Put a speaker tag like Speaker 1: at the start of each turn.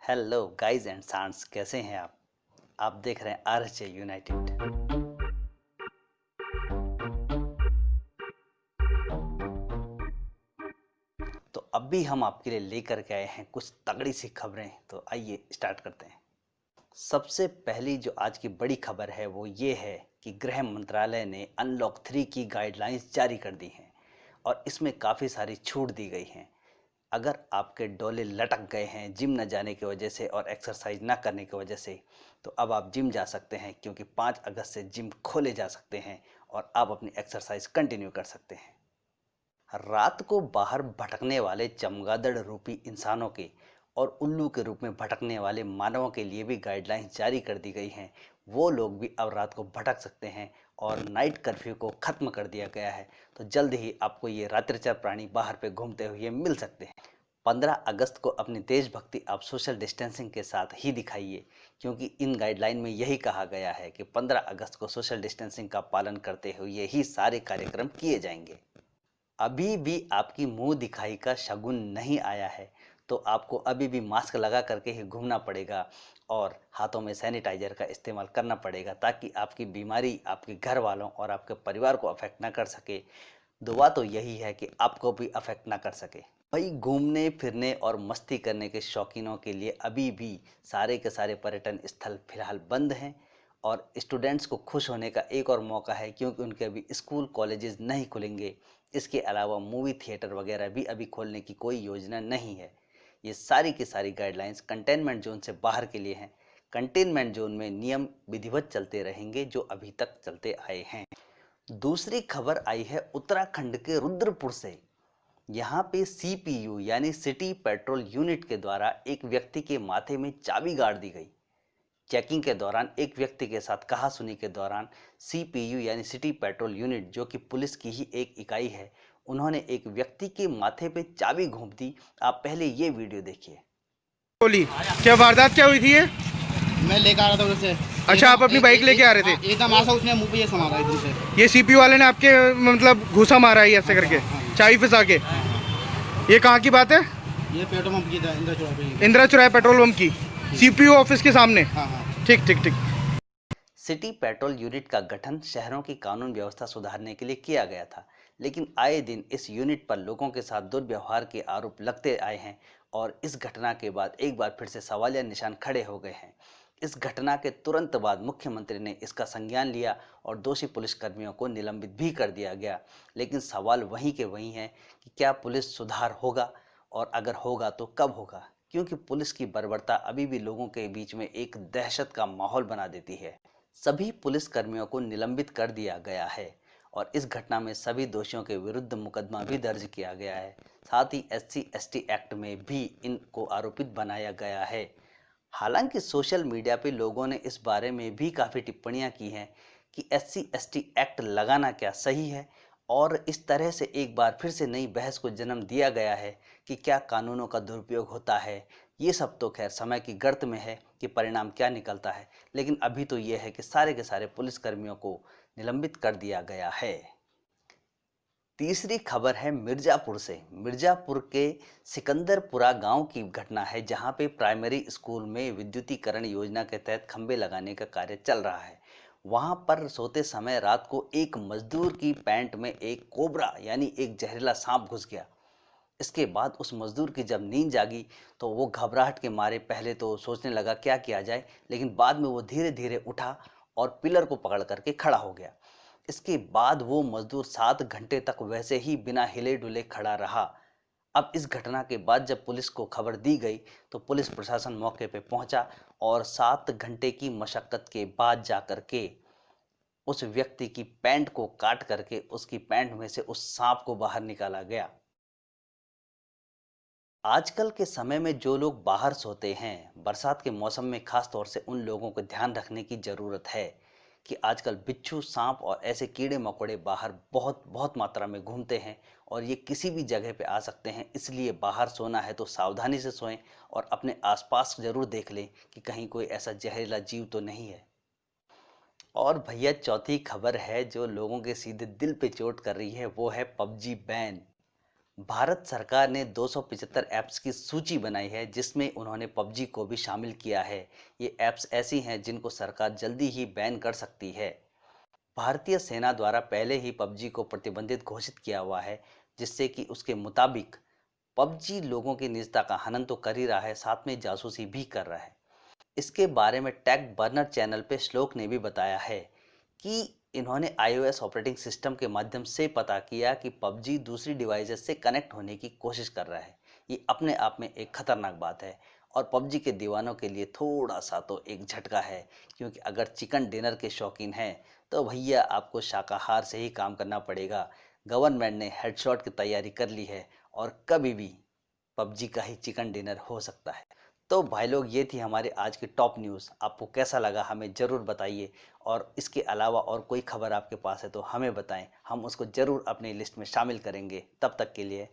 Speaker 1: Hello guys and सांस, कैसे हैं आप देख रहे हैं आरएचए यूनाइटेड। तो अभी हम आपके लिए लेकर के आए हैं कुछ तगड़ी सी खबरें। तो आइए स्टार्ट करते हैं। सबसे पहली जो आज की बड़ी खबर है वो ये है कि गृह मंत्रालय ने अनलॉक 3 की गाइडलाइंस जारी कर दी हैं और इसमें काफ़ी सारी छूट दी गई हैं। अगर आपके डोले लटक गए हैं जिम न जाने की वजह से और एक्सरसाइज ना करने की वजह से, तो अब आप जिम जा सकते हैं, क्योंकि 5 अगस्त से जिम खोले जा सकते हैं और आप अपनी एक्सरसाइज कंटिन्यू कर सकते हैं। रात को बाहर भटकने वाले चमगादड़ रूपी इंसानों के और उल्लू के रूप में भटकने वाले मानवों के लिए भी गाइडलाइंस जारी कर दी गई हैं। वो लोग भी अब रात को भटक सकते हैं और नाइट कर्फ्यू को ख़त्म कर दिया गया है। तो जल्द ही आपको ये रात्रिचर प्राणी बाहर पे घूमते हुए मिल सकते हैं। 15 अगस्त को अपनी देशभक्ति आप सोशल डिस्टेंसिंग के साथ ही दिखाइए, क्योंकि इन गाइडलाइन में यही कहा गया है कि 15 अगस्त को सोशल डिस्टेंसिंग का पालन करते हुए ही सारे कार्यक्रम किए जाएंगे। अभी भी आपकी मुंह दिखाई का शगुन नहीं आया है, तो आपको अभी भी मास्क लगा करके ही घूमना पड़ेगा और हाथों में सैनिटाइजर का इस्तेमाल करना पड़ेगा, ताकि आपकी बीमारी आपके घर वालों और आपके परिवार को अफेक्ट ना कर सके। दुआ तो यही है कि आपको भी अफेक्ट ना कर सके। भाई, घूमने फिरने और मस्ती करने के शौकीनों के लिए अभी भी सारे के सारे पर्यटन स्थल फिलहाल बंद हैं और स्टूडेंट्स को खुश होने का एक और मौका है, क्योंकि उनके अभी स्कूल कॉलेजेस नहीं खुलेंगे। इसके अलावा मूवी थिएटर वगैरह भी अभी खोलने की कोई योजना नहीं है। ये सारी की सारी गाइडलाइंस कंटेनमेंट जोन से बाहर के लिए हैं। कंटेनमेंट जोन में नियम विधिवत चलते रहेंगे जो अभी तक चलते आए हैं। दूसरी खबर आई है उत्तराखंड के रुद्रपुर से। यहाँ पे सीपीयू यानी सिटी पेट्रोल यूनिट के द्वारा एक व्यक्ति के माथे में चाबी गाड़ दी गई। चेकिंग के दौरान एक व्यक्ति के साथ कहासुनी के दौरान सीपीयू यानी सिटी पेट्रोल यूनिट, जो कि पुलिस की ही एक इकाई है, उन्होंने एक व्यक्ति के माथे पे चाबी घोंप दी। आप पहले ये वीडियो देखिए।
Speaker 2: बोली क्या वारदात क्या हुई थी ये?
Speaker 3: मैं लेकर आ रहा था उधर से।
Speaker 2: अच्छा, आप अपनी बाइक लेके आ रहे थे?
Speaker 3: एकदम आशा उसने मुंह पे ये समारा एकदम से।
Speaker 2: ये सीपी वाले ने आपके मतलब घुसा मारा है ऐसे करके, चाबी फंसा के? ये कहाँ की बात है?
Speaker 3: ये पेट्रोल पंप की था, इंदिरा चौराहे पे।
Speaker 2: इंदिरा चौराहे पेट्रोल पंप की सीपीयू ऑफिस के सामने?
Speaker 3: हाँ हाँ।
Speaker 2: ठीक ठीक ठीक।
Speaker 1: सिटी पेट्रोल यूनिट का गठन शहरों की कानून व्यवस्था सुधारने के लिए किया गया था, लेकिन आए दिन इस यूनिट पर लोगों के साथ दुर्व्यवहार के आरोप लगते आए हैं और इस घटना के बाद एक बार फिर से सवालिया निशान खड़े हो गए हैं। इस घटना के तुरंत बाद मुख्यमंत्री ने इसका संज्ञान लिया और दोषी पुलिसकर्मियों को निलंबित भी कर दिया गया। लेकिन सवाल वहीं के वहीं है कि क्या पुलिस सुधार होगा, और अगर होगा तो कब होगा, क्योंकि पुलिस की बर्बरता अभी भी लोगों के बीच में एक दहशत का माहौल बना देती है। सभी पुलिसकर्मियों को निलंबित कर दिया गया है और इस घटना में सभी दोषियों के विरुद्ध मुकदमा भी दर्ज किया गया है। साथ ही SC/ST एक्ट में भी इनको आरोपित बनाया गया है। हालांकि सोशल मीडिया पे लोगों ने इस बारे में भी काफ़ी टिप्पणियां की हैं कि SC/ST एक्ट लगाना क्या सही है, और इस तरह से एक बार फिर से नई बहस को जन्म दिया गया है कि क्या कानूनों का दुरुपयोग होता है। ये सब तो खैर समय की गर्त में है कि परिणाम क्या निकलता है, लेकिन अभी तो ये है कि सारे के सारे पुलिसकर्मियों को निलंबित कर दिया गया है। तीसरी खबर है मिर्जापुर से। मिर्जापुर के सिकंदरपुरा गांव की घटना है, जहां पे प्राइमरी स्कूल में विद्युतीकरण योजना के तहत खंभे लगाने का कार्य चल रहा है। वहां पर सोते समय रात को एक मजदूर की पैंट में एक कोबरा यानी एक जहरीला सांप घुस गया। इसके बाद उस मजदूर की जब नींद जागी तो वो घबराहट के मारे पहले तो सोचने लगा क्या किया जाए, लेकिन बाद में वो धीरे धीरे उठा और पिलर को पकड़ करके खड़ा हो गया। इसके बाद वो मजदूर 7 घंटे तक वैसे ही बिना हिले डुले खड़ा रहा। अब इस घटना के बाद जब पुलिस को खबर दी गई तो पुलिस प्रशासन मौके पे पहुंचा और 7 घंटे की मशक्कत के बाद जाकर के उस व्यक्ति की पैंट को काट करके उसकी पैंट में से उस सांप को बाहर निकाला गया। आजकल के समय में जो लोग बाहर सोते हैं बरसात के मौसम में, खास तौर से उन लोगों को ध्यान रखने की ज़रूरत है कि आजकल बिच्छू, सांप और ऐसे कीड़े मकोड़े बाहर बहुत बहुत मात्रा में घूमते हैं और ये किसी भी जगह पे आ सकते हैं। इसलिए बाहर सोना है तो सावधानी से सोएं और अपने आसपास ज़रूर देख लें कि कहीं कोई ऐसा जहरीला जीव तो नहीं है। और भैया, चौथी खबर है जो लोगों के सीधे दिल पे चोट कर रही है, वो है पबजी बैन। भारत सरकार ने 275 ऐप्स की सूची बनाई है जिसमें उन्होंने पबजी को भी शामिल किया है। ये ऐप्स ऐसी हैं जिनको सरकार जल्दी ही बैन कर सकती है। भारतीय सेना द्वारा पहले ही पबजी को प्रतिबंधित घोषित किया हुआ है, जिससे कि उसके मुताबिक पबजी लोगों की निजता का हनन तो कर ही रहा है, साथ में जासूसी भी कर रहा है। इसके बारे में टेक बर्नर चैनल पे श्लोक ने भी बताया है कि इन्होंने iOS ऑपरेटिंग सिस्टम के माध्यम से पता किया कि पबजी दूसरी डिवाइसेस से कनेक्ट होने की कोशिश कर रहा है। ये अपने आप में एक खतरनाक बात है और पबजी के दीवानों के लिए थोड़ा सा तो एक झटका है, क्योंकि अगर चिकन डिनर के शौकीन हैं तो भैया आपको शाकाहार से ही काम करना पड़ेगा। गवर्नमेंट ने हेडशॉट की तैयारी कर ली है और कभी भी पबजी का ही चिकन डिनर हो सकता है। तो भाई लोग, ये थी हमारे आज की टॉप न्यूज़। आपको कैसा लगा हमें ज़रूर बताइए, और इसके अलावा और कोई खबर आपके पास है तो हमें बताएं, हम उसको ज़रूर अपनी लिस्ट में शामिल करेंगे। तब तक के लिए